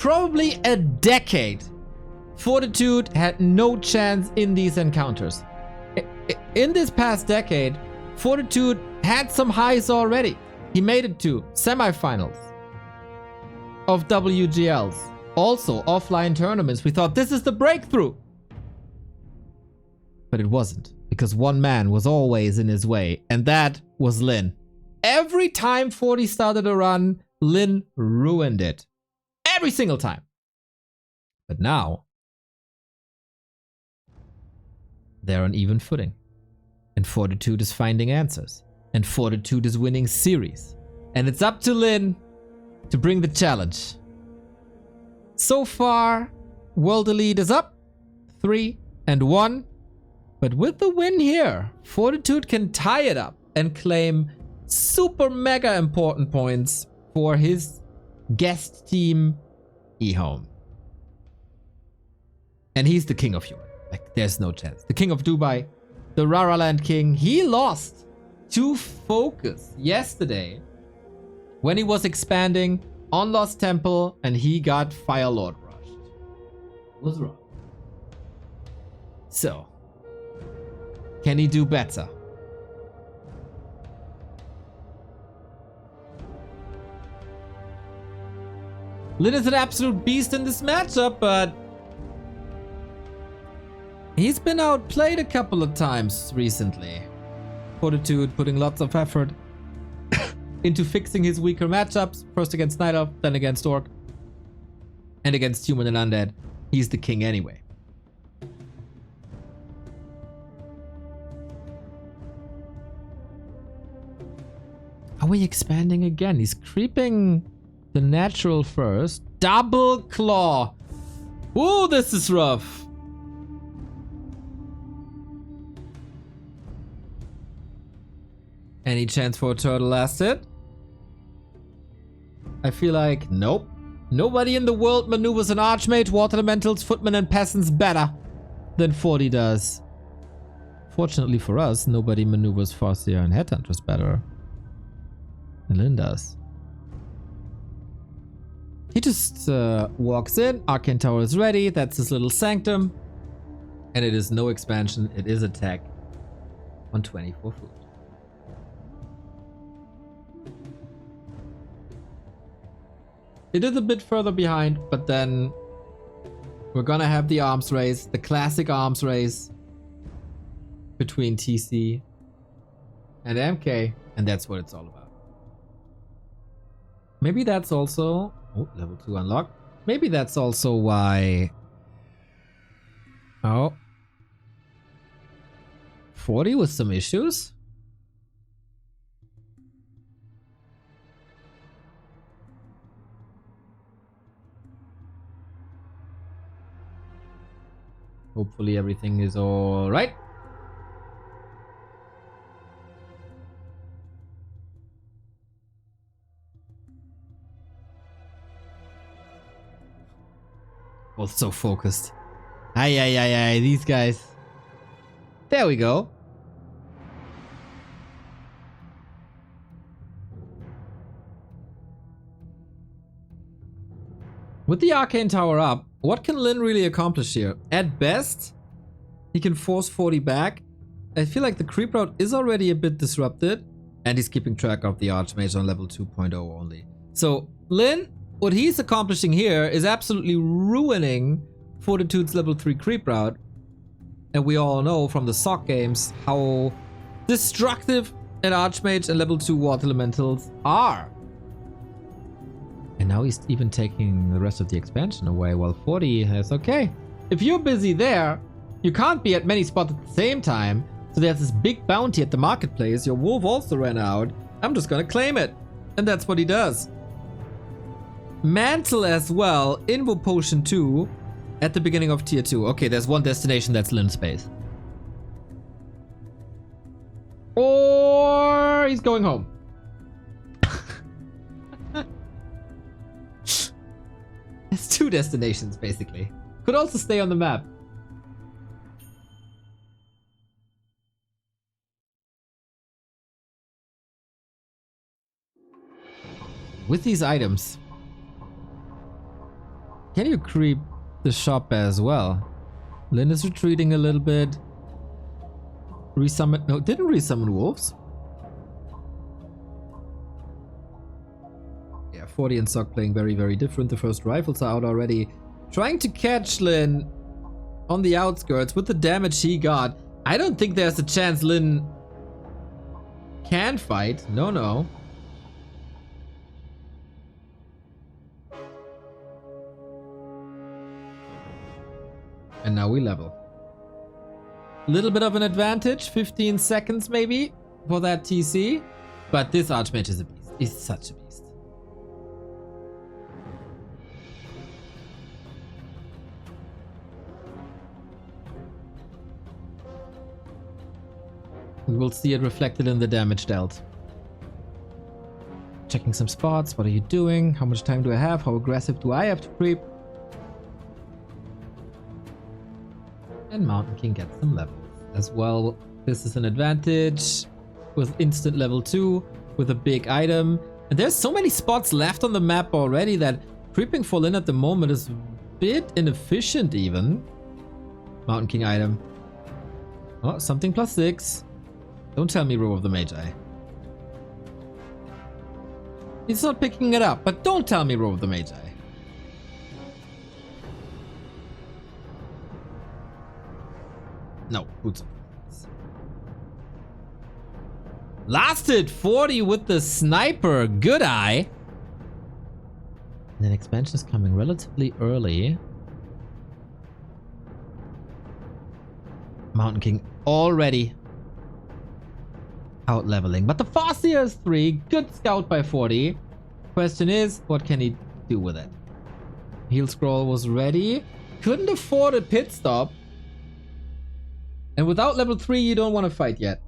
probably a decade, Fortitude had no chance in these encounters. In this past decade, Fortitude had some highs already. He made it to semifinals of WGLs. Also, offline tournaments. We thought this is the breakthrough. But it wasn't, because one man was always in his way, and that was Lynn. Every time 40 started a run, Lynn ruined it. Every single time. But now, they're on even footing. And Fortitude is finding answers. And Fortitude is winning series. And it's up to Lynn to bring the challenge. So far, World Elite is up 3-1. But with the win here, Fortitude can tie it up and claim super mega important points for his guest team, EHOME. And he's the king of human. Like, there's no chance. The king of Dubai, the Raraland king, he lost to Focus yesterday when he was expanding on Lost Temple and he got Firelord rushed. Was wrong. So, can he do better? Lynn is an absolute beast in this matchup, but he's been outplayed a couple of times recently. Fortitude putting lots of effort into fixing his weaker matchups. First against Night Elf, then against Orc. And against Human and Undead. He's the king anyway. Are we expanding again? He's creeping the natural first. Double claw. Ooh, this is rough. Any chance for a turtle last hit? I feel like nope. Nobody in the world maneuvers an Archmage, Water Elementals, Footmen, and Peasants better than 40 does. Fortunately for us, nobody maneuvers Farseer and Headhunters better than Lynn does. He just walks in, Arcane Tower is ready, that's his little sanctum. And it is no expansion, it is attack on 24 food. It is a bit further behind, but then we're gonna have the arms race, the classic arms race between TC and MK, and that's what it's all about. Maybe that's also... Oh, level 2 unlocked. Maybe that's also why... Oh. 40 with some issues? Hopefully everything is all right. Both so focused. Ay, these guys. There we go. With the Arcane Tower up, what can Lynn really accomplish here? At best, he can force 40 back. I feel like the creep route is already a bit disrupted, and he's keeping track of the Archmage on level 2.0 only. So, Lynn, what he's accomplishing here is absolutely ruining Fortitude's level 3 creep route. And we all know from the SOC games how destructive an Archmage and level 2 Water Elementals are. And now he's even taking the rest of the expansion away, while 40 has, okay, if you're busy there, you can't be at many spots at the same time, so there's this big bounty at the marketplace, your wolf also ran out, I'm just gonna claim it. And that's what he does. Mantle as well, Invo Potion 2, at the beginning of tier 2. Okay, there's one destination that's Lynn space. Or he's going home. There's 2 destinations, basically. Could also stay on the map. With these items, Can you creep the shop as well? Lynn is retreating a little bit. Resummon. No, didn't resummon wolves. Yeah, 40 and Sock playing very, very different. The first rifles are out already. Trying to catch Lynn on the outskirts with the damage he got. I don't think there's a chance Lynn can fight. No, no. And now we level. Little bit of an advantage, 15 seconds maybe for that TC. But this Archmage is a beast. He's such a beast. We will see it reflected in the damage dealt. Checking some spots. What are you doing? How much time do I have? How aggressive do I have to creep? And Mountain King gets some levels as well. This is an advantage with instant level 2 with a big item. And there's so many spots left on the map already that creeping for Lynn at the moment is a bit inefficient even. Mountain King item. Oh, something +6. Don't tell me Row of the Magi. He's not picking it up, but don't tell me Row of the Magi. No, boots. Lasted 40 with the sniper. Good eye. And then expansion is coming relatively early. Mountain King already out leveling. But the Farseer is 3. Good scout by 40. Question is, what can he do with it? Heal scroll was ready. Couldn't afford a pit stop. And without level 3, you don't want to fight yet.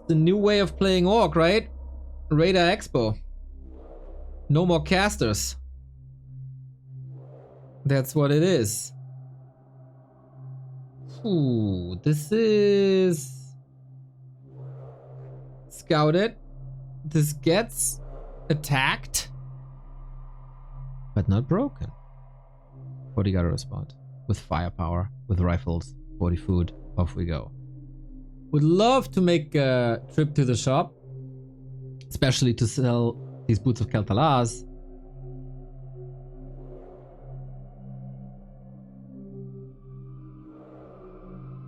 The new way of playing Orc, right? Radar Expo. No more casters. That's what it is. Ooh, this is scouted. This gets attacked, but not broken. 40 got a respond with firepower, with rifles, 40 food. Off we go. Would love to make a trip to the shop, especially to sell these boots of Kel'Thalas.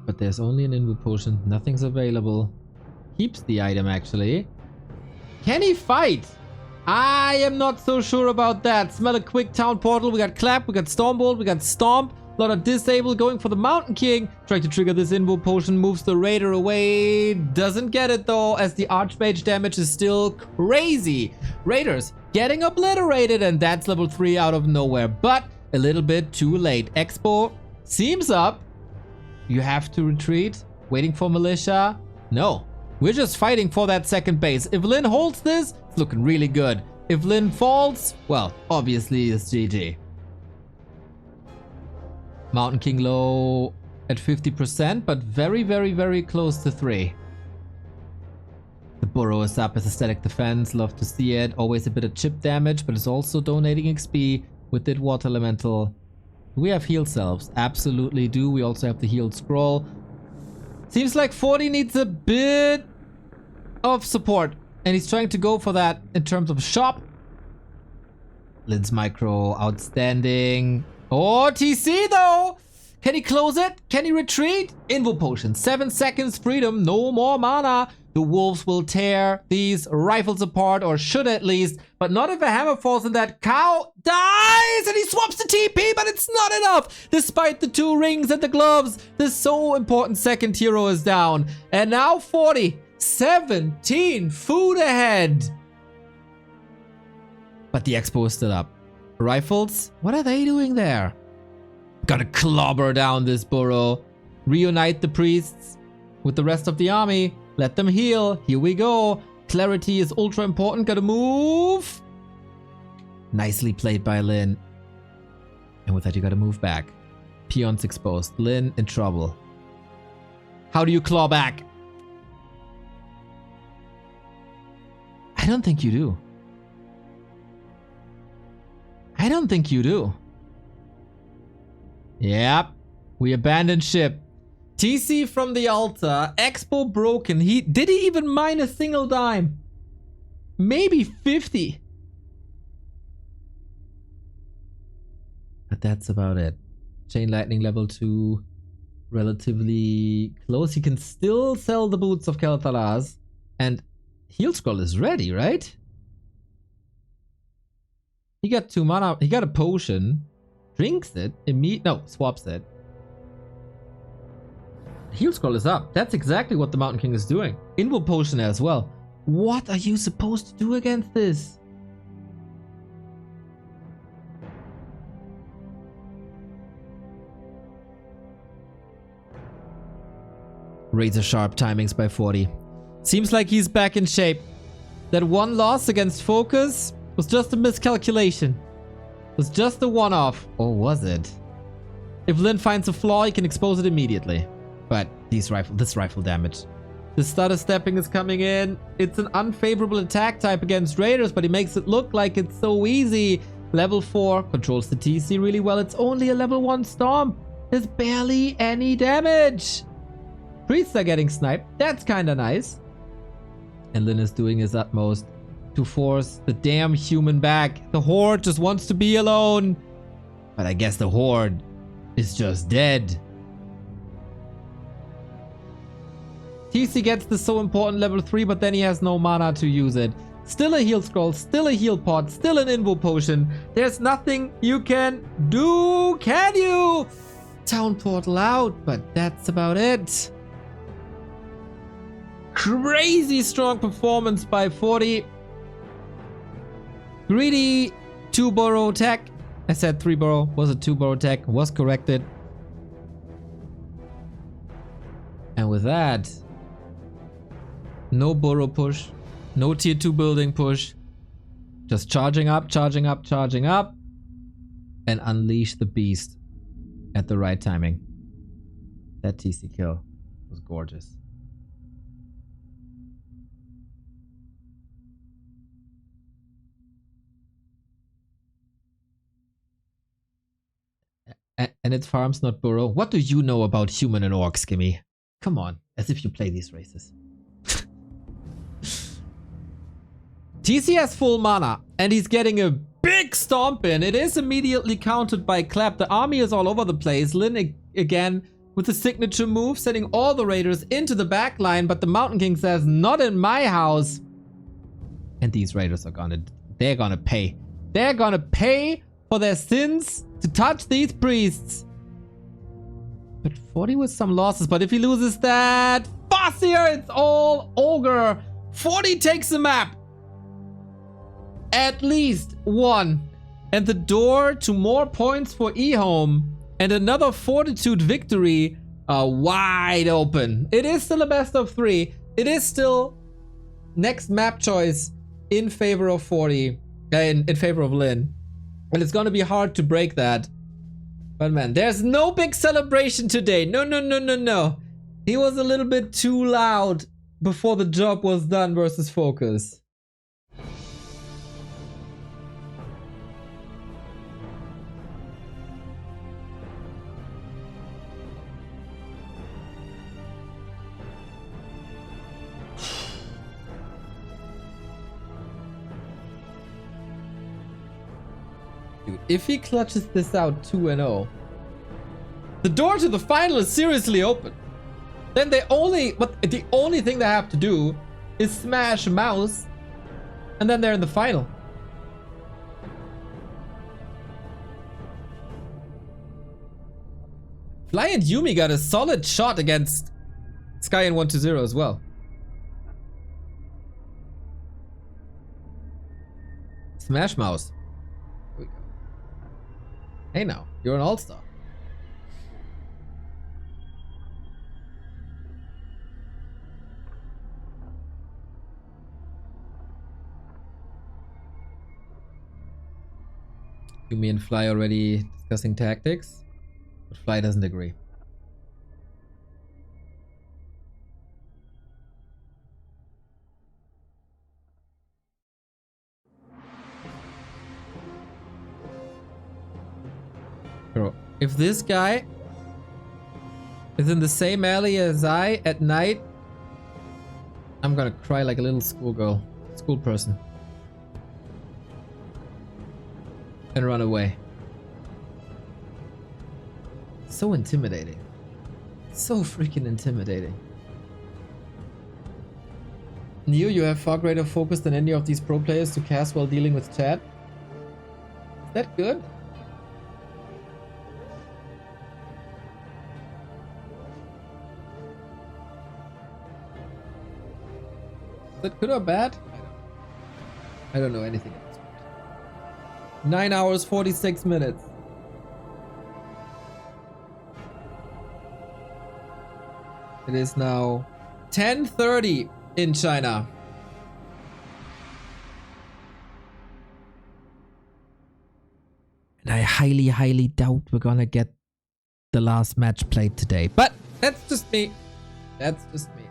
But there's only an Invu potion. Nothing's available. Keeps the item actually. Can he fight? I am not so sure about that. Smell a quick town portal. We got Clap, we got Stormbolt, we got Stomp. A lot of disable going for the Mountain King. Trying to trigger this Invo potion. Moves the Raider away. Doesn't get it though, as the Archmage damage is still crazy. Raiders getting obliterated, and that's level 3 out of nowhere. But a little bit too late. Expo seems up. You have to retreat. Waiting for Militia. No. We're just fighting for that second base. If Lynn holds this, it's looking really good. If Lynn falls, well, obviously it's GG. Mountain King low at 50%, but very, very, very close to 3. The burrow is up as a static defense. Love to see it. Always a bit of chip damage, but it's also donating XP with that water elemental. Do we have heal selves? Absolutely do. We also have the healed scroll. Seems like 40 needs a bit of support, and he's trying to go for that in terms of shop. Lynn's micro, outstanding. Oh, TC though! Can he close it? Can he retreat? Invo potion, 7 seconds freedom, no more mana. The wolves will tear these rifles apart, or should at least, but not if a hammer falls and that cow dies, and he swaps the TP, but it's not enough. Despite the 2 rings and the gloves, the so important second hero is down. And now 40, 17 food ahead. But the expo is still up. Rifles, what are they doing there? Gotta clobber down this burrow. Reunite the priests with the rest of the army. Let them heal. Here we go. Clarity is ultra important. Gotta move. Nicely played by Lynn. And with that, you gotta move back. Peons exposed. Lynn in trouble. How do you claw back? I don't think you do. I don't think you do. Yep. We abandoned ship. TC from the altar. Expo broken. Did he even mine a single dime? Maybe 50. But that's about it. Chain lightning level 2. Relatively close. He can still sell the boots of Kel'Thuzad. And Heal Scroll is ready, right? He got 2 mana. He got a potion. Drinks it. No, swaps it. Heal Scroll is up. That's exactly what the Mountain King is doing. Invo potion as well. What are you supposed to do against this? Razor sharp timings by 40. Seems like he's back in shape. That one loss against Focus was just a miscalculation. Was just a one-off. Or was it? If Lynn finds a flaw, he can expose it immediately. But this rifle damage. The stutter stepping is coming in. It's an unfavorable attack type against Raiders, but he makes it look like it's so easy. Level 4 controls the TC really well. It's only a level 1 Storm. There's barely any damage. Priests are getting sniped. That's kinda nice. And Lynn is doing his utmost to force the damn human back. The Horde just wants to be alone. But I guess the Horde is just dead. TC gets the so important level 3, but then he has no mana to use it. Still a heal scroll, still a heal pod, still an invo potion. There's nothing you can do, can you? Town portal out, but that's about it. Crazy strong performance by 40. Greedy 2-burrow tech. I said 3-burrow, was a 2-burrow tech, was corrected. And with that, no burrow push, no tier 2 building push. Just charging up, charging up, charging up. And unleash the beast at the right timing. That TC kill was gorgeous. And it farms, not burrow. What do you know about human and orc, Skimmy? Come on, as if you play these races. TC has full mana, and he's getting a big stomp in. It is immediately countered by Clap. The army is all over the place. Lynn again with the signature move, sending all the raiders into the back line, but the Mountain King says, not in my house. And these raiders are they're gonna pay. They're gonna pay for their sins to touch these priests. But 40 with some losses, but if he loses that Farseer, it's all ogre. 40 takes the map. At least one. And the door to more points for EHOME and another Fortitude victory are wide open. It is still a best of 3. It is still next map choice in favor of 40, in favor of Lynn. And it's gonna be hard to break that. But man, there's no big celebration today. No, no, no, no, no. He was a little bit too loud before the job was done versus Focus. Dude, if he clutches this out 2-0, the door to the final is seriously open. Then the only thing they have to do is smash Mouse, and then they're in the final. Fly and Yumi got a solid shot against Sky in 1-0 as well. Smash Mouse. Here we go. Hey now, you're an all-star. Yumi and Fly already discussing tactics, but Fly doesn't agree. Bro, if this guy is in the same alley as I at night, I'm gonna cry like a little schoolgirl, school person. And run away. So intimidating. So freaking intimidating. Neo, you have far greater focus than any of these pro players to cast while dealing with chat. Is that good? Is that good or bad? I don't know anything at this point. 9 hours, 46 minutes. It is now 10:30 in China. And I highly, highly doubt we're gonna get the last match played today. But that's just me. That's just me.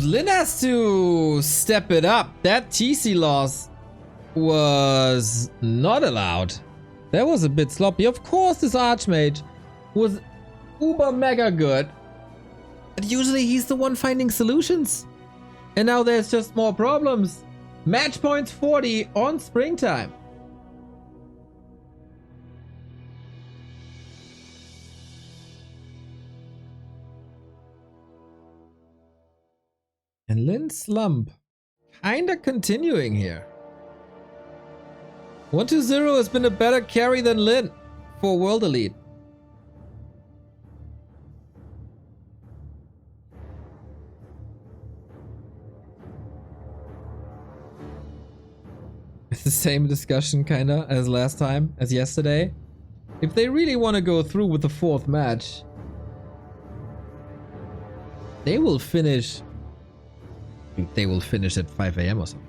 Lynn has to step it up. That TC loss was not allowed. That was a bit sloppy. Of course, this Archmage was uber mega good. But usually he's the one finding solutions. And now there's just more problems. Match points 40 on springtime. And Lynn's slump kinda continuing here. 120 has been a better carry than Lynn for World Elite. It's the same discussion kinda as last time, as yesterday. If they really want to go through with the 4th match, they will finish at 5 AM or something.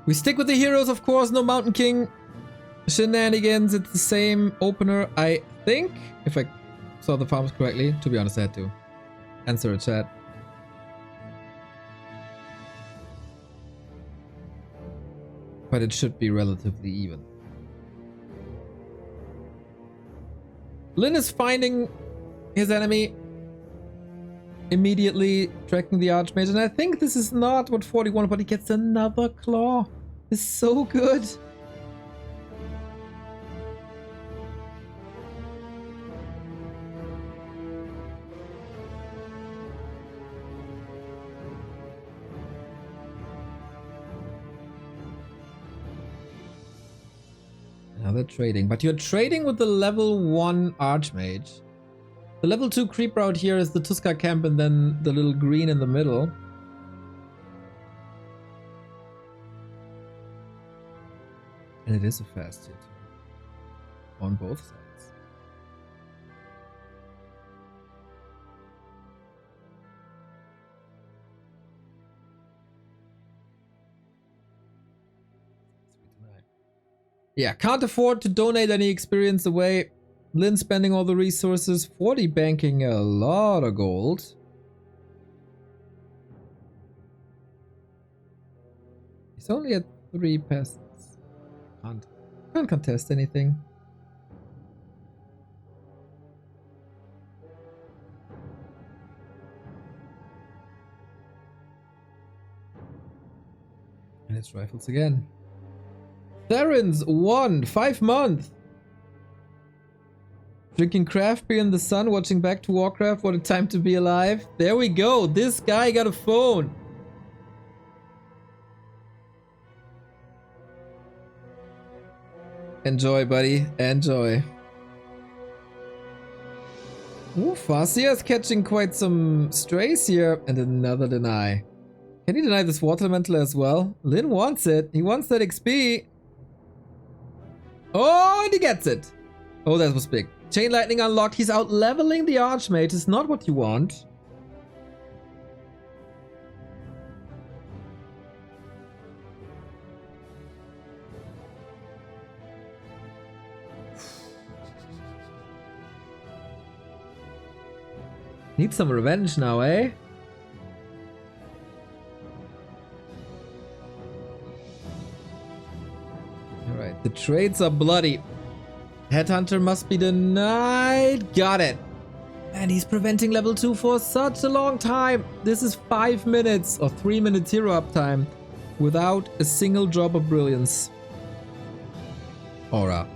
We stick with the heroes, of course, no Mountain King shenanigans. It's the same opener, I think, if I saw the farms correctly. To be honest, I had to answer a chat. But it should be relatively even. Lynn is finding his enemy immediately, tracking the Archmage, and I think this is not what 41, but he gets another claw. It's so good. Another trading, but you're trading with the level 1 Archmage. The level 2 creep route here is the Tuska camp and then the little green in the middle. And it is a fast hit on both sides. Yeah, can't afford to donate any experience away. Lynn spending all the resources, 40 banking a lot of gold. He's only at 3 peasants. Can't contest anything. And it's rifles again. Theron's 1, 5 months. Drinking craft beer in the sun, watching back to Warcraft. What a time to be alive. There we go. This guy got a phone. Enjoy, buddy. Enjoy. Ooh, Farsia's catching quite some strays here. And another deny. Can he deny this water elemental as well? Lynn wants it. He wants that XP. Oh, and he gets it. Oh, that was big. Chain lightning unlocked. He's out leveling the Archmage. It's not what you want. Need some revenge now, eh? Alright, the trades are bloody. Headhunter must be denied. Got it. And he's preventing level 2 for such a long time. This is 5 minutes or 3 minutes hero uptime without a single drop of brilliance. Aura.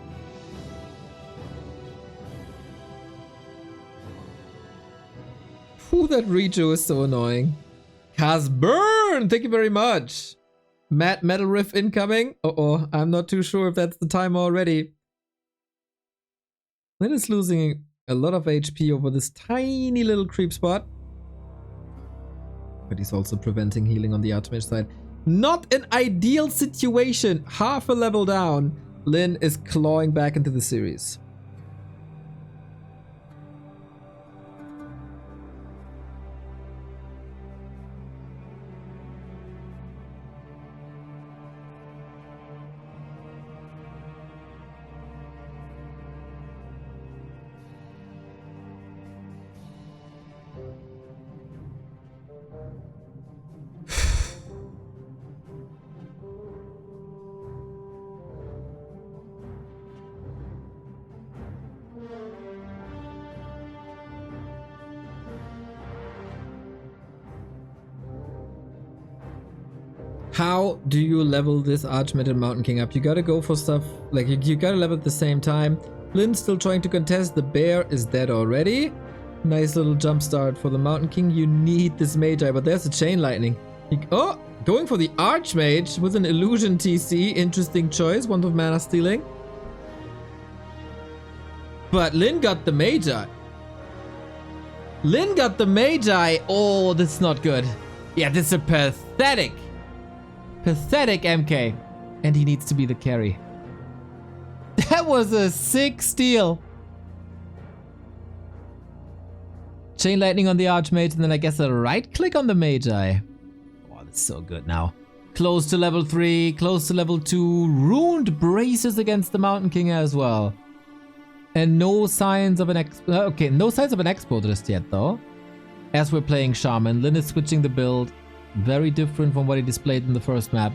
Whew, that Rejo is so annoying. Casburn, thank you very much. Mad Metal Riff incoming. Uh-oh, I'm not too sure if that's the time already. Lynn is losing a lot of HP over this tiny little creep spot. But he's also preventing healing on the Archmage side. Not an ideal situation. Half a level down. Lynn is clawing back into the series. How do you level this Archmage and Mountain King up? You gotta go for stuff, like you gotta level at the same time. Lynn's still trying to contest, the bear is dead already. Nice little jump start for the Mountain King. You need this Magi, but there's a Chain Lightning. Oh, going for the Archmage with an Illusion TC. Interesting choice, one of mana stealing. But Lynn got the Magi. Lynn got the Magi. Oh, this is not good. Yeah, this is pathetic. Pathetic MK. And he needs to be the carry. That was a sick steal. Chain Lightning on the Archmage, and then I guess a right click on the Magi. Oh, that's so good now. Close to level 3, close to level 2. Ruined braces against the Mountain King as well. And no signs of an no signs of an export just yet though. As we're playing Shaman, Lynn is switching the build. Very different from what he displayed in the first map.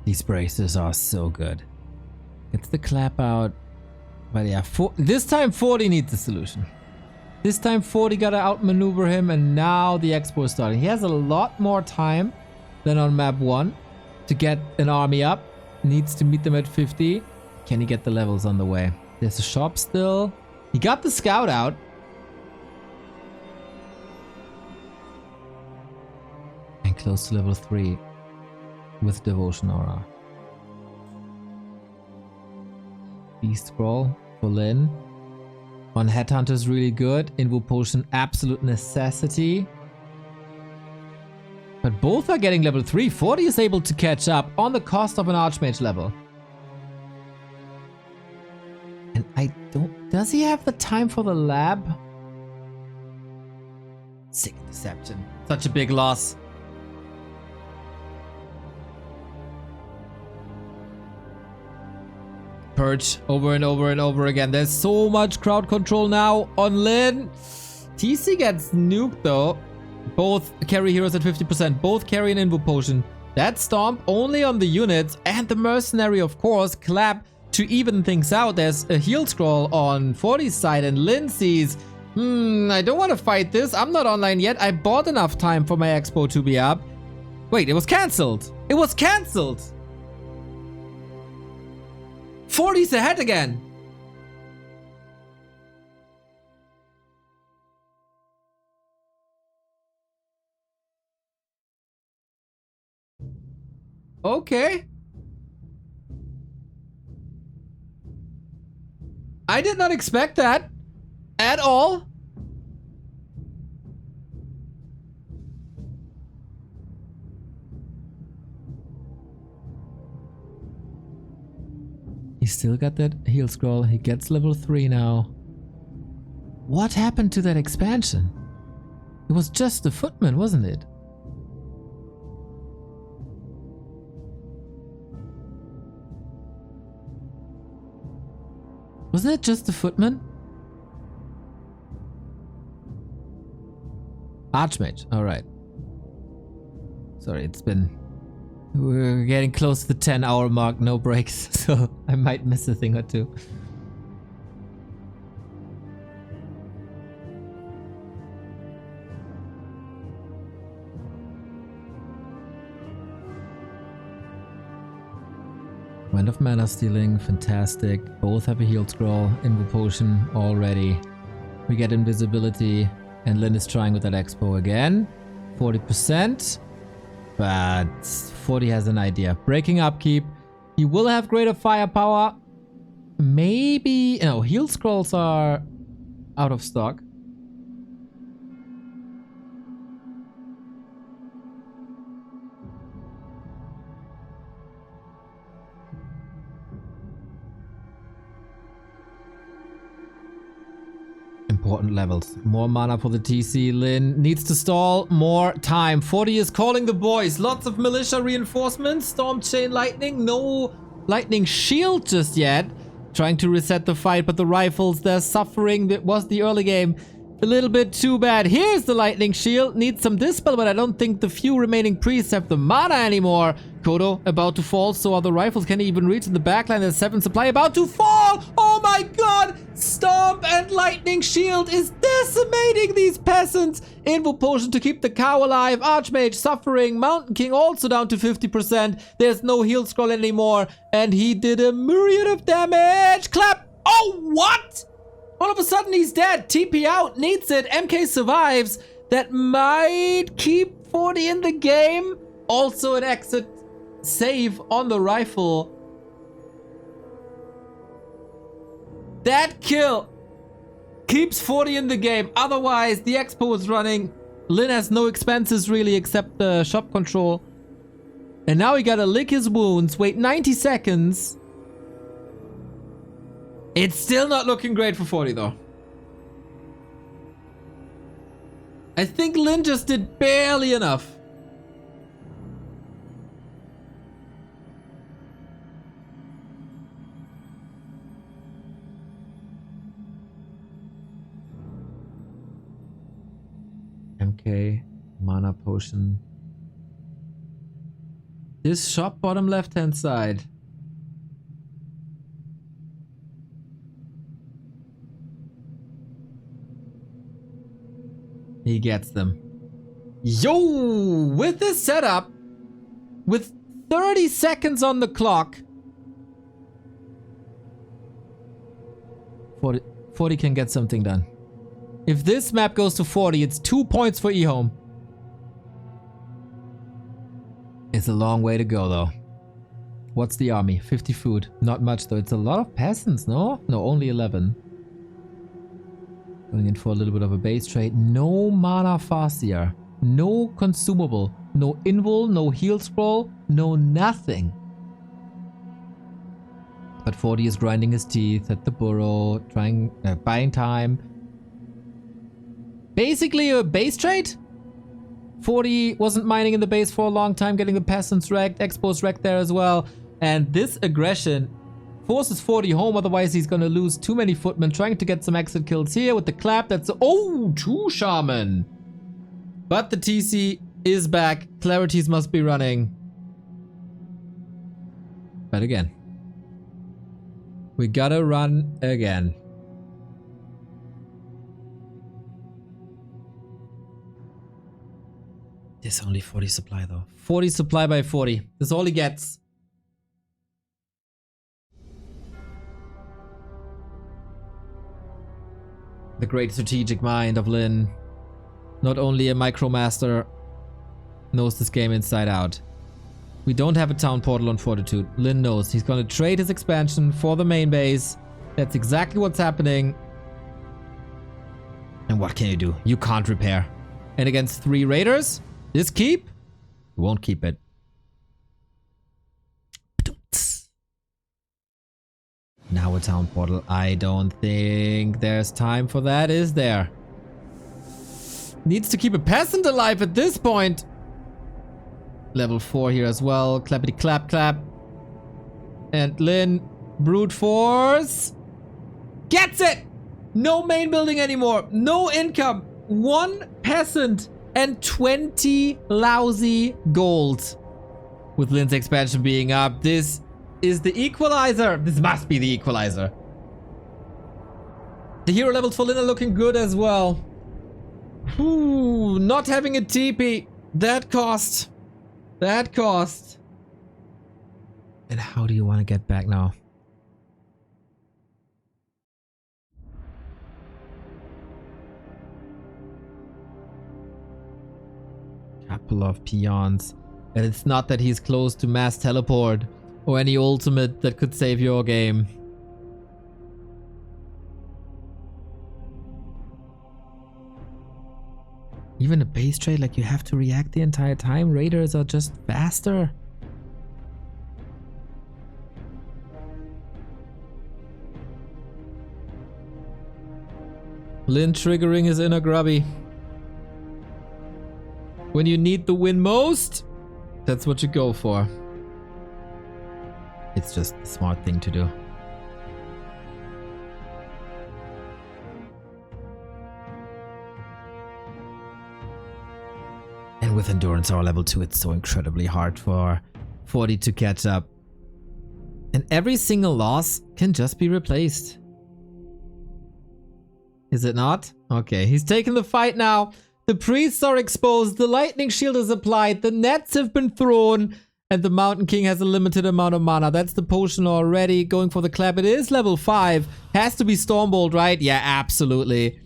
These braces are so good. Gets the clap out. But yeah, this time 40 needs a solution. This time 40 gotta outmaneuver him, and now the expo is starting. He has a lot more time than on map 1 to get an army up. Needs to meet them at 50. Can he get the levels on the way? There's a shop still. He got the scout out. And close to level 3 with Devotion Aura. Beast Scroll for Lynn. On Headhunter is really good. Invo Potion, absolute necessity. But both are getting level 3. 40 is able to catch up on the cost of an Archmage level. And I don't... Does he have the time for the lab? Sick Deception. Such a big loss. Purge over and over and over again. There's so much crowd control now on Lynn. TC gets nuked though. Both carry heroes at 50%. Both carry an Invo Potion. That stomp only on the units and the mercenary, of course. Clap to even things out. There's a heal scroll on 40's side, and Lynn sees, I don't want to fight this. I'm not online yet. I bought enough time for my expo to be up. Wait, it was cancelled. It was cancelled. 40's ahead again. Okay. I did not expect that at all. He still got that heal scroll. He gets level 3 now. What happened to that expansion? It was just the footman, wasn't it? Wasn't it just the footman? Archmage, alright. Sorry, we're getting close to the 10-hour mark, no breaks, so I might miss a thing or two. Wind of Mana Stealing, fantastic. Both have a heal scroll, Invo Potion already. We get invisibility, and Lynn is trying with that expo again. 40%. But 40 has an idea. Breaking upkeep. He will have greater firepower. Maybe... No, heal scrolls are out of stock. Important levels. More mana for the TC. Lynn needs to stall more time. 40 is calling the boys. Lots of militia reinforcements. Storm Chain Lightning. No lightning shield just yet. Trying to reset the fight, but the rifles, they're suffering. That was the early game. A little bit too bad. Here's the lightning shield. Needs some dispel, but I don't think the few remaining priests have the mana anymore. Kodo about to fall, so are the rifles. Can he even reach in the backline? There's 7 supply about to fall. Oh my god! Stomp and lightning shield is decimating these peasants. Invo Potion to keep the cow alive. Archmage suffering. Mountain King also down to 50%. There's no heal scroll anymore. And he did a myriad of damage. Clap. Oh, what? All of a sudden he's dead. TP out. Needs it. MK survives. That might keep 40 in the game. Also an exit save on the rifle. That kill keeps 40 in the game. Otherwise, the expo is running. Lynn has no expenses really except the shop control. And now he gotta lick his wounds. Wait 90 seconds. It's still not looking great for 40 though. I think Lynn just did barely enough. MK, mana potion. This shop bottom left hand side. He gets them. Yo! With this setup, with 30 seconds on the clock, 40 can get something done. If this map goes to 40, it's 2 points for EHOME. It's a long way to go though. What's the army? 50 food. Not much though. It's a lot of peasants, no? No, only 11. Going in for a little bit of a base trade. No mana Farseer. No consumable. No invul, no heal scroll, no nothing. But 40 is grinding his teeth at the burrow, trying, buying time. Basically a base trade? 40 wasn't mining in the base for a long time, getting the peasants wrecked, expos wrecked there as well. And this aggression forces 40 home, otherwise he's gonna lose too many footmen. Trying to get some exit kills here with the clap. That's, oh, 2 shaman. But the TC is back. Clarities must be running. But again, we gotta run again. There's only 40 supply though. 40 supply by 40. That's all he gets. The great strategic mind of Lynn. Not only a micromaster, knows this game inside out. We don't have a town portal on Fortitude. Lynn knows he's gonna trade his expansion for the main base. That's exactly what's happening. And what can you do? You can't repair. And against 3 raiders, this keep? You won't keep it. Now a town portal. I don't think there's time for that, is there? Needs to keep a peasant alive at this point. Level 4 here as well. Clappity clap clap. And Lynn, brute force. Gets it! No main building anymore. No income. 1 peasant and 20 lousy gold. With Lynn's expansion being up, this is the equalizer. This must be the equalizer. The hero levels for Lynn are looking good as well. Ooh, not having a TP. That cost. That cost. And how do you want to get back now? Couple of peons. And it's not that he's close to mass teleport or any ultimate that could save your game. Even a base trade, like you have to react the entire time. Raiders are just faster. Lynn triggering his inner grubby. When you need the win most, that's what you go for. It's just the smart thing to do. And with endurance or level 2, it's so incredibly hard for 40 to catch up. And every single loss can just be replaced. Is it not? Okay, he's taking the fight now. The priests are exposed, the lightning shield is applied, the nets have been thrown, and the Mountain King has a limited amount of mana. That's the potion already. Going for the clap. It is level 5. Has to be Stormbolt, right? Yeah, absolutely.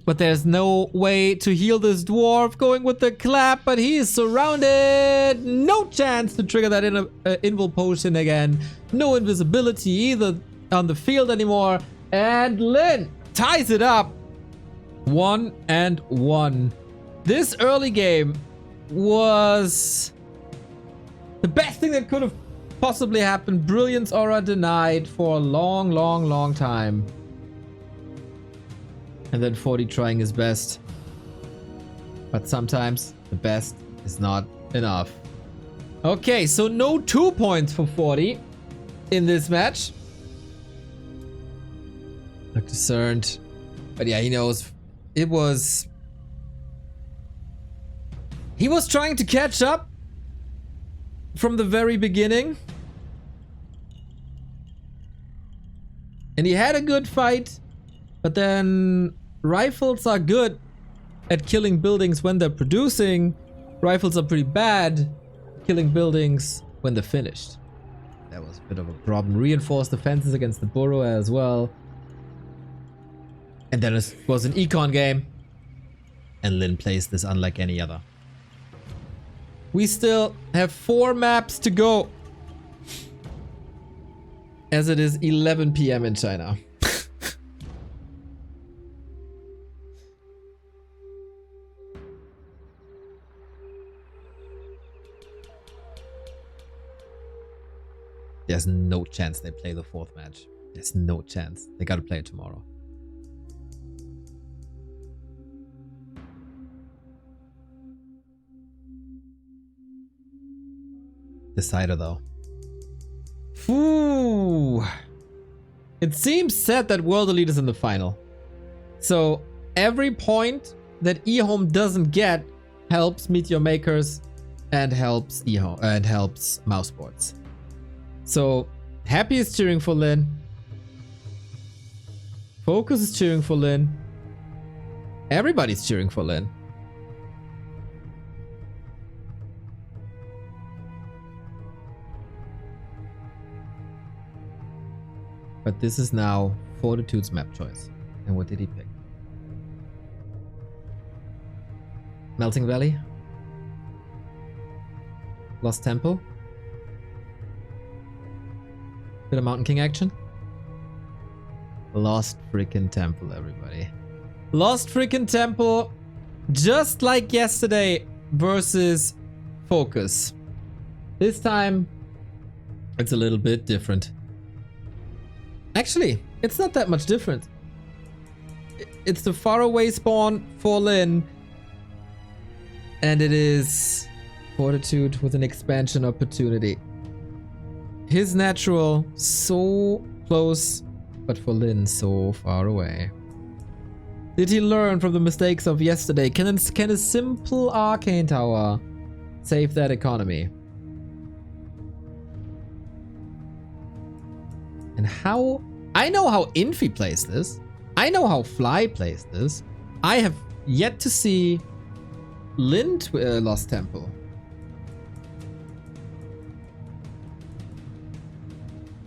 But there's no way to heal this dwarf. Going with the clap, but he is surrounded. No chance to trigger that invul potion again. No invisibility either on the field anymore. And Lynn ties it up. 1-1. This early game was the best thing that could have possibly happened. Brilliance aura denied for a long time. And then 40 trying his best. But sometimes the best is not enough. Okay, so no 2 points for 40 in this match. Look concerned. But yeah, he knows it was... He was trying to catch up from the very beginning. And he had a good fight. But then rifles are good at killing buildings when they're producing. Rifles are pretty bad killing buildings when they're finished. That was a bit of a problem. Reinforced defenses against the burrow as well. And then it was an econ game. And Lynn plays this unlike any other. We still have 4 maps to go. As it is 11 PM in China. There's no chance they play the 4th match. There's no chance. They gotta play it tomorrow. Decider though. Ooh. It seems set that World Elite is in the final. So every point that EHOME doesn't get helps Meteor Makers and helps EHOME and helps Mouseboards. So, Happy is cheering for Lynn. Focus is cheering for Lynn. Everybody's cheering for Lynn. But this is now Fortitude's map choice. And what did he pick? Melting Valley? Lost Temple? Bit of Mountain King action? Lost freaking Temple, everybody. Lost freaking Temple, just like yesterday versus Focus. This time, it's a little bit different. Actually, it's not that much different. It's the faraway spawn for Lynn. And it is Fortitude with an expansion opportunity. His natural, so close, but for Lynn, so far away. Did he learn from the mistakes of yesterday? Can a simple Arcane Tower save that economy? And how... I know how Infi plays this. I know how Fly plays this. I have yet to see Lynn Lost Temple.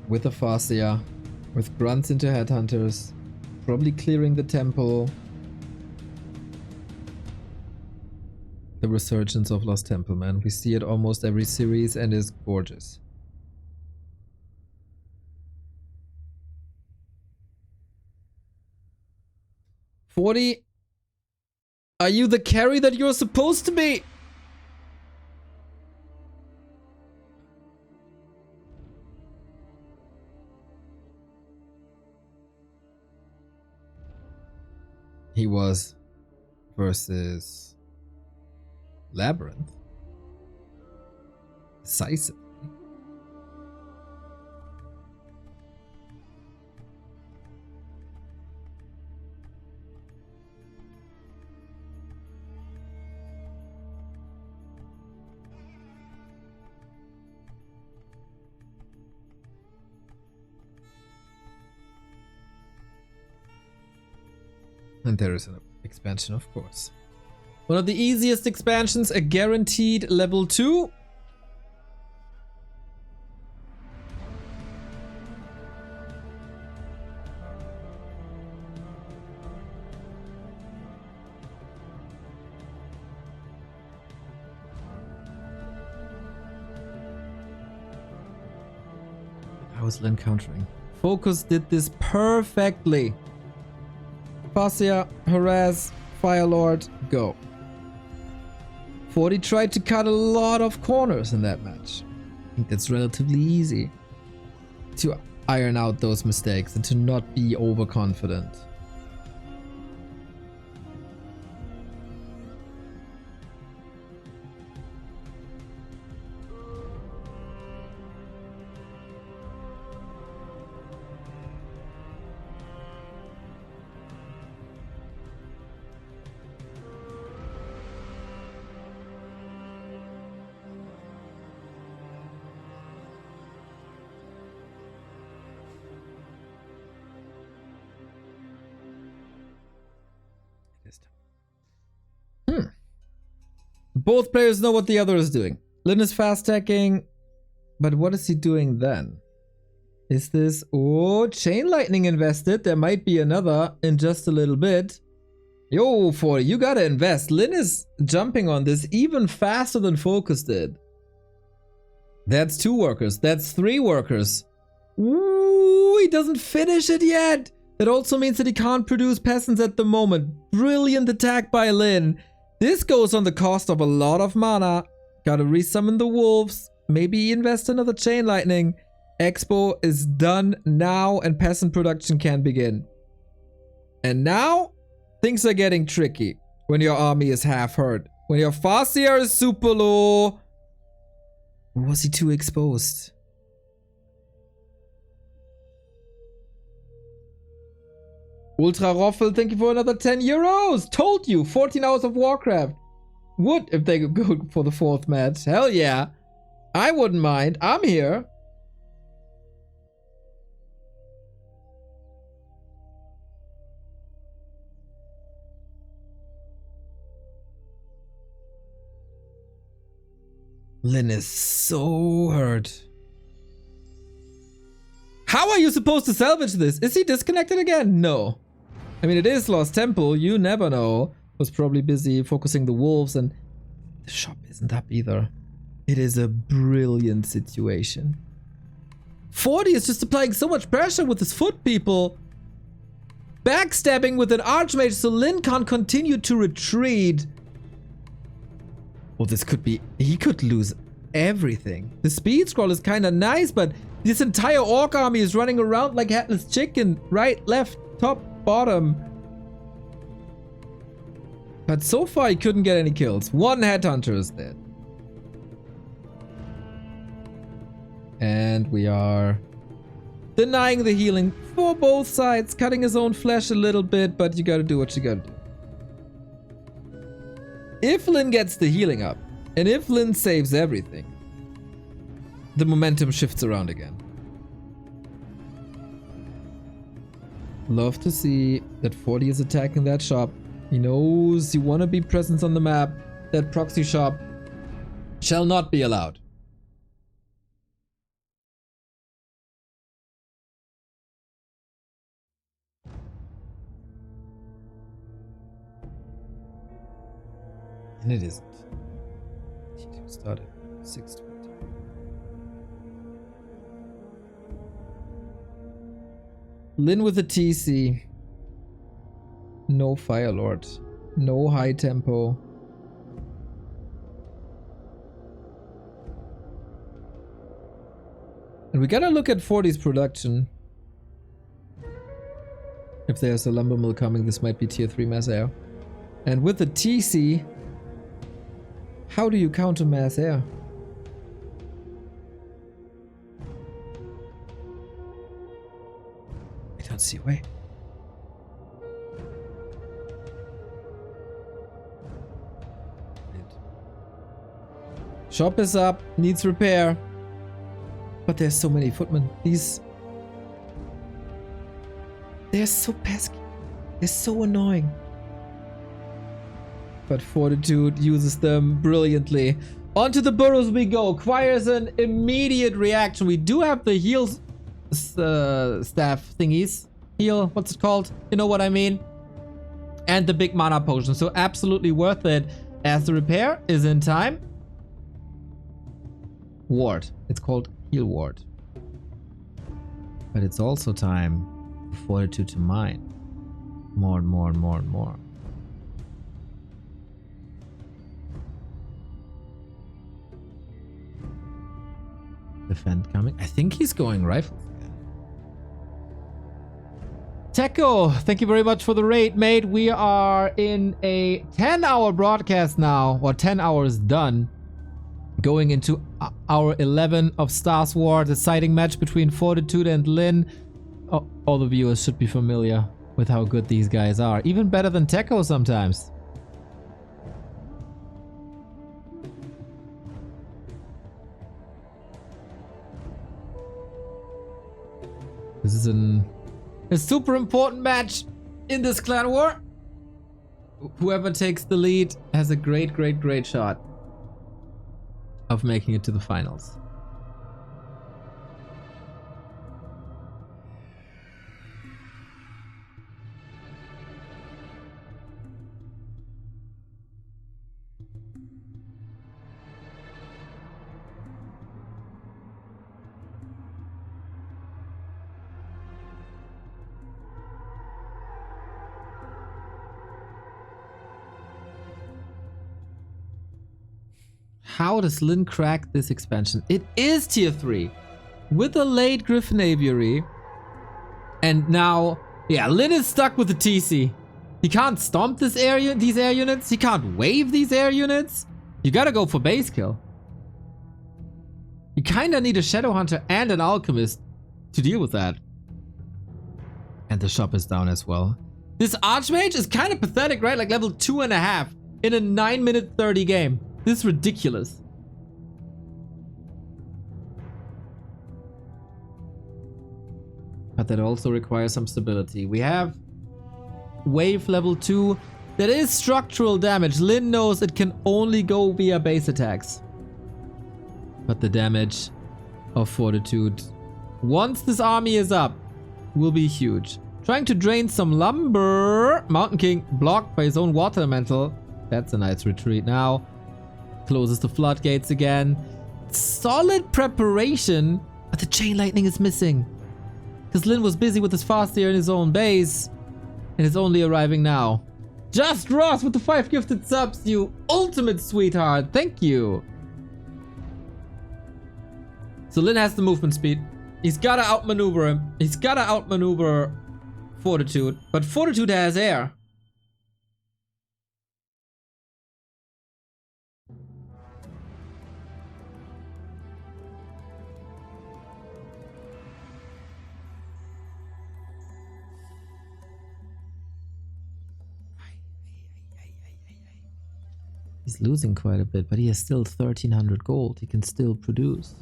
With a Farseer, with grunts into headhunters, probably clearing the temple. The resurgence of Lost Temple, man. We see it almost every series and it's gorgeous. "40, are you the carry that you're supposed to be?" He was versus Labyrinth. Decisive. And there is an expansion, of course. One of the easiest expansions, a guaranteed level 2. How is Lynn countering? Focus did this perfectly. Farseer, harass, Firelord, go. 40 tried to cut a lot of corners in that match. I think that's relatively easy to iron out those mistakes and to not be overconfident. Both players know what the other is doing. Lynn is fast attacking, but what is he doing then? Is this... Oh, Chain Lightning invested. There might be another in just a little bit. Yo, 40, you gotta invest. Lynn is jumping on this even faster than Focus did. That's 2 workers. That's 3 workers. Ooh, he doesn't finish it yet. That also means that he can't produce peasants at the moment. Brilliant attack by Lynn. This goes on the cost of a lot of mana. Gotta resummon the wolves. Maybe invest another Chain Lightning. Expo is done now and peasant production can begin. And now, things are getting tricky. When your army is half hurt. When your Farseer is super low. Or was he too exposed? Ultra Roffel, thank you for another 10 euros. Told you, 14 hours of Warcraft. Would if they could go for the 4th match. Hell yeah. I wouldn't mind. I'm here. Lynn is so hurt. How are you supposed to salvage this? Is he disconnected again? No. I mean, it is Lost Temple. You never know. Was probably busy focusing the wolves, and the shop isn't up either. It is a brilliant situation. 40 is just applying so much pressure with his foot people. Backstabbing with an Archmage so Lynn can't continue to retreat. Well, this could be... He could lose everything. The speed scroll is kind of nice, but this entire orc army is running around like headless chicken. Right, left, top, bottom. But so far he couldn't get any kills. One headhunter is dead. And we are denying the healing for both sides. Cutting his own flesh a little bit, but you gotta do what you gotta do. If Lynn gets the healing up, and if Lynn saves everything, the momentum shifts around again. Love to see that 40 is attacking that shop. He knows you want to be present on the map. That proxy shop shall not be allowed. And it isn't. T2 started 6:20. Lynn with a TC. No Fire Lord. No high tempo. And we gotta look at 40's production. If there's a lumber mill coming, this might be tier 3 mass air. And with the TC, how do you counter mass air? I don't see a way. Shop is up, needs repair. But there's so many footmen. They're so pesky. They're so annoying. But Fortitude uses them brilliantly. Onto the burrows we go. Acquires an immediate reaction. We do have the heal staff thingies. Heal, what's it called? You know what I mean? And the big mana potion. So absolutely worth it. As the repair is in time. Ward. It's called Heal Ward. But it's also time for Fortitude to mine. More and more and more and more. Defend coming. I think he's going rifles again. Techo, thank you very much for the raid, mate. We are in a 10-hour broadcast now, or 10 hours done. Going into hour 11 of Stars War, deciding match between Fortitude and Lynn. Oh, all the viewers should be familiar with how good these guys are. Even better than Techo sometimes. This is a super important match in this clan war. Whoever takes the lead has a great shot of making it to the finals. How does Lynn crack this expansion? It is tier 3 with a late Griffin Aviary. And now, yeah, Lynn is stuck with the TC. He can't stomp these air units. He can't wave these air units. You gotta go for base kill. You kinda need a Shadow Hunter and an Alchemist to deal with that. And the shop is down as well. This Archmage is kind of pathetic, right? Like level 2.5 in a 9-minute 30 game. This is ridiculous. But that also requires some stability. We have wave level 2. That is structural damage. Lynn knows it can only go via base attacks. But the damage of Fortitude, once this army is up, will be huge. Trying to drain some lumber. Mountain King blocked by his own water elemental. That's a nice retreat now. Closes the floodgates again. Solid preparation, but the chain lightning is missing. Because Lynn was busy with his Fastier in his own base and is only arriving now. Just Ross with the 5 gifted subs, you ultimate sweetheart. Thank you. So Lynn has the movement speed. He's gotta outmaneuver him. He's gotta outmaneuver Fortitude. But Fortitude has air. He's losing quite a bit, but he has still 1300 gold. He can still produce.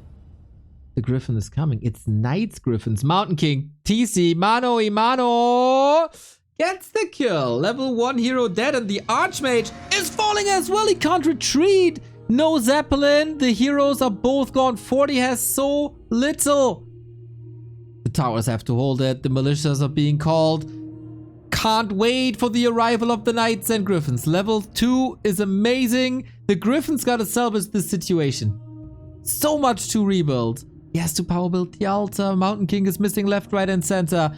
The Griffin is coming. It's Knight's Griffins. Mountain King. TC. Mano y mano. Gets the kill. Level 1 hero dead, and the Archmage is falling as well. He can't retreat. No Zeppelin. The heroes are both gone. 40 has so little. The towers have to hold it. The militias are being called. Can't wait for the arrival of the Knights and Griffins. Level 2 is amazing. The Griffins gotta salvage this situation. So much to rebuild. He has to power build the altar. Mountain King is missing left, right, and center.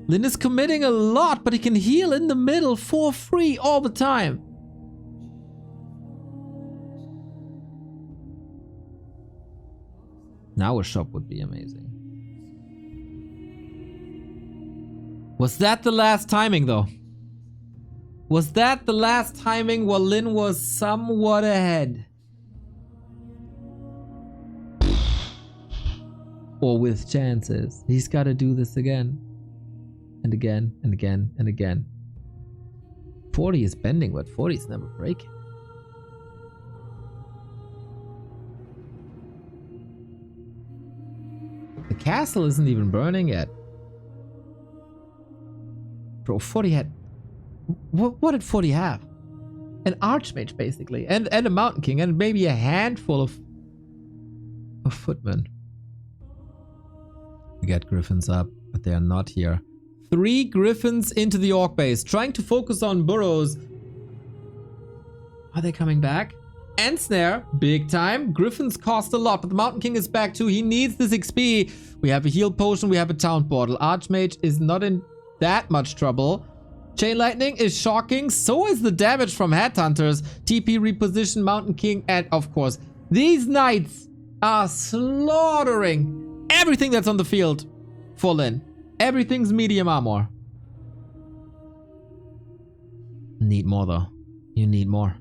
Lynn is committing a lot, but he can heal in the middle for free all the time. Now a shop would be amazing. Was that the last timing, though? Was that the last timing while Lynn was somewhat ahead? Or with chances? He's got to do this again. And again, and again, and again. 40 is bending, but 40 is never breaking. The castle isn't even burning yet. Bro, 40 had... What did 40 have? An Archmage, basically. And a Mountain King. And maybe a handful of footmen. We get Griffins up, but they are not here. 3 Griffins into the Orc base. Trying to focus on burrows. Are they coming back? And Snare. Big time. Griffins cost a lot, but the Mountain King is back too. He needs this XP. We have a heal potion. We have a town portal. Archmage is not in that much trouble. Chain Lightning is shocking. So is the damage from Headhunters. TP reposition, Mountain King, and of course, these Knights are slaughtering everything that's on the field for Lynn. Everything's medium armor. Need more though. You need more.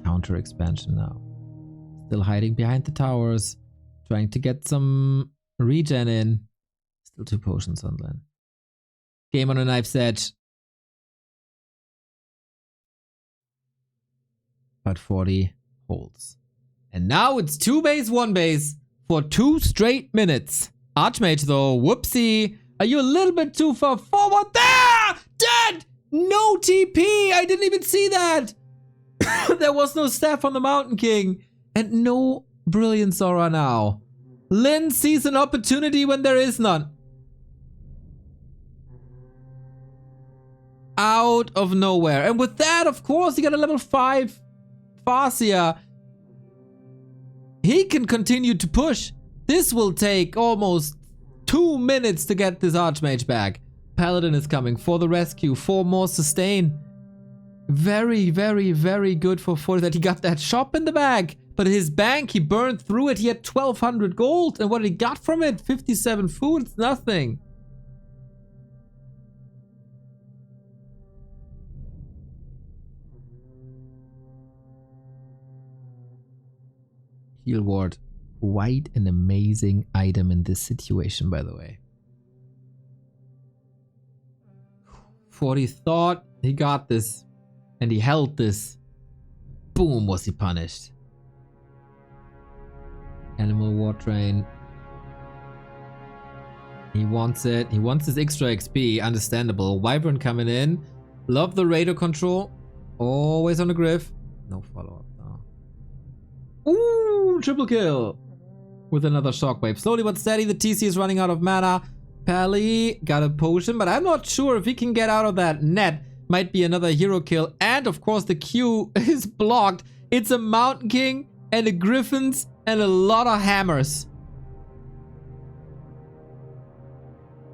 Counter expansion now. Still hiding behind the towers. Trying to get some regen in. Still 2 potions on Lynn. Game on a knife's edge. But 40 holds. And now it's 2 base, 1 base for 2 straight minutes. Archmage though, whoopsie. Are you a little bit too far forward? There! Dead! No TP! I didn't even see that! There was no staff on the Mountain King. And no Brilliant Aura now. Lynn sees an opportunity when there is none. Out of nowhere. And with that, of course, he got a level 5 Farseer. He can continue to push. This will take almost 2 minutes to get this Archmage back. Paladin is coming for the rescue. 4 more sustain. Very, very, very good for 40 that he got that shop in the bag. But his bank, he burned through it. He had 1200 gold. And what he got from it? 57 food. It's nothing. Heal Ward. Quite an amazing item in this situation, by the way. 40 thought he got this. And he held this. Boom, was he punished. Animal War Train. He wants it. He wants his extra XP. Understandable. Wyvern coming in. Love the radar control. Always on the griff. No follow-up now. Ooh, triple kill. With another shockwave. Slowly but steady, the TC is running out of mana. Pally got a potion, but I'm not sure if he can get out of that net. Might be another hero kill. And of course the Q is blocked. It's a Mountain King and a Griffins and a lot of hammers.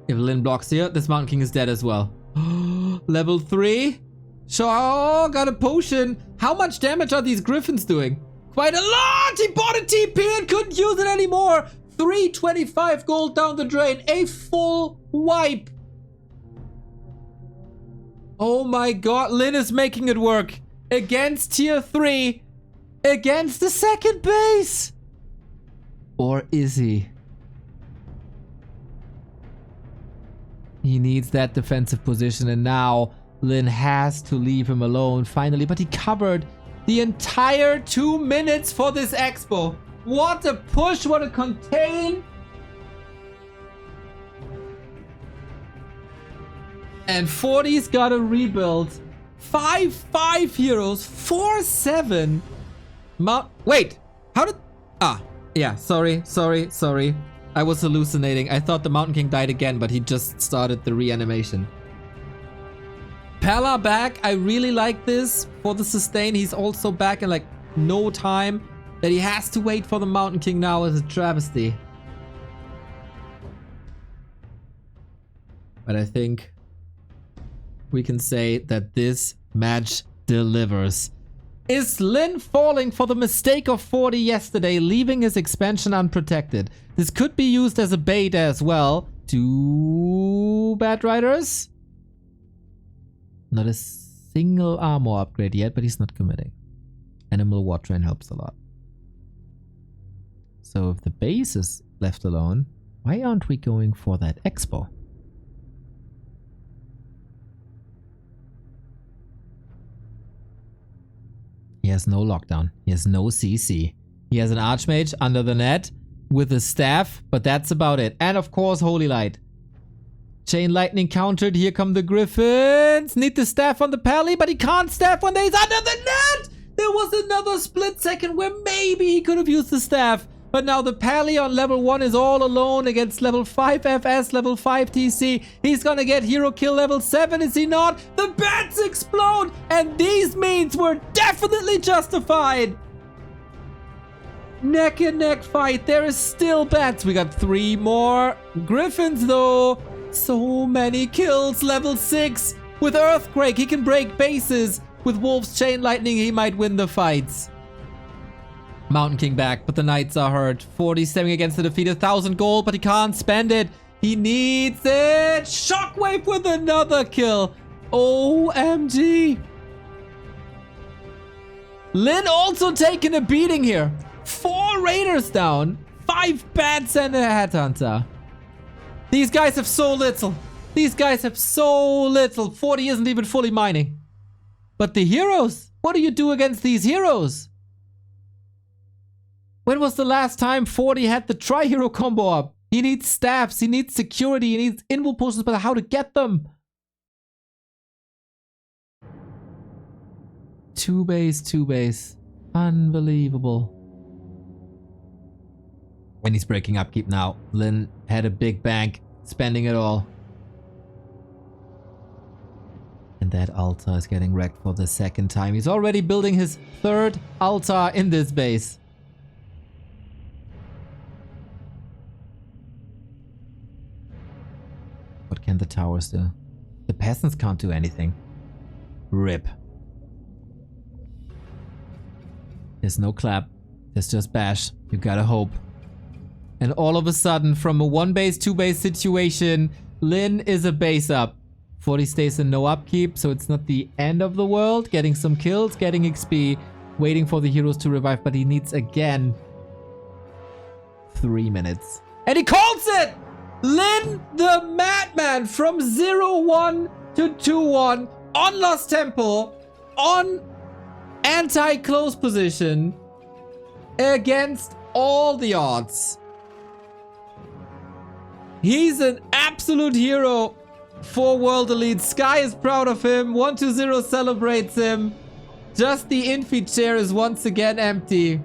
If Lynn blocks here, this Mountain King is dead as well. Level 3. Sure, got a potion. How much damage are these Griffins doing? Quite a lot! He bought a TP and couldn't use it anymore! 325 gold down the drain. A full wipe. Oh my god, Lynn is making it work. Against tier 3. Against the second base. Or is he? He needs that defensive position, and now Lynn has to leave him alone finally. But he covered the entire 2 minutes for this expo. What a push, what a contain. And 40's got a rebuild. 5-5 heroes, 4-7. Wait, how did... Ah, yeah, sorry. I was hallucinating. I thought the Mountain King died again, but he just started the reanimation. Pala back. I really like this for the sustain. He's also back in like no time. That he has to wait for the Mountain King now is a travesty. But I think we can say that this match delivers. Is Lynn falling for the mistake of 40 yesterday, leaving his expansion unprotected? This could be used as a bait as well. 2 Bad Riders. Not a single armor upgrade yet, but he's not committing. Animal War Train helps a lot. So if the base is left alone, why aren't we going for that expo? He has no lockdown. He has no CC. He has an Archmage under the net with a staff, but that's about it. And of course, Holy Light. Chain Lightning countered. Here come the Griffins. Need the staff on the Pally, but he can't staff when he's under the net. There was another split second where maybe he could have used the staff. But now the Pally on level 1 is all alone against level 5 FS, level 5 TC. He's gonna get hero kill level 7, is he not? The bats explode! And these means were definitely justified! Neck and neck fight. There is still bats. We got 3 more Griffins though. So many kills. Level 6. With Earthquake, he can break bases. With Wolf's Chain Lightning, he might win the fights. Mountain King back, but the Knights are hurt. 40 stemming against the defeat, 1,000 gold, but he can't spend it. He needs it. Shockwave with another kill. OMG. Lynn also taking a beating here. 4 Raiders down. 5 Bats and a Headhunter. These guys have so little. These guys have so little. 40 isn't even fully mining. But the heroes? What do you do against these heroes? When was the last time 40 had the tri-hero combo up? He needs staffs, he needs security, he needs invul potions, but how to get them? 2 base. Unbelievable. And he's breaking upkeep now. Lynn had a big bank, spending it all. And that altar is getting wrecked for the 2nd time. He's already building his 3rd altar in this base. What can the towers do? The peasants can't do anything. RIP. There's no clap. There's just bash. You gotta hope. And all of a sudden, from a 1 base, 2 base situation, Lynn is a base up. 40 stays in no upkeep, so it's not the end of the world. Getting some kills, getting XP, waiting for the heroes to revive, but he needs again 3 minutes. And he calls it! Lynn the Madman from 0-1 to 2-1 on Lost Temple, on anti-close position, against all the odds. He's an absolute hero for World Elite. Sky is proud of him. 120 celebrates him. Just the infy chair is once again empty.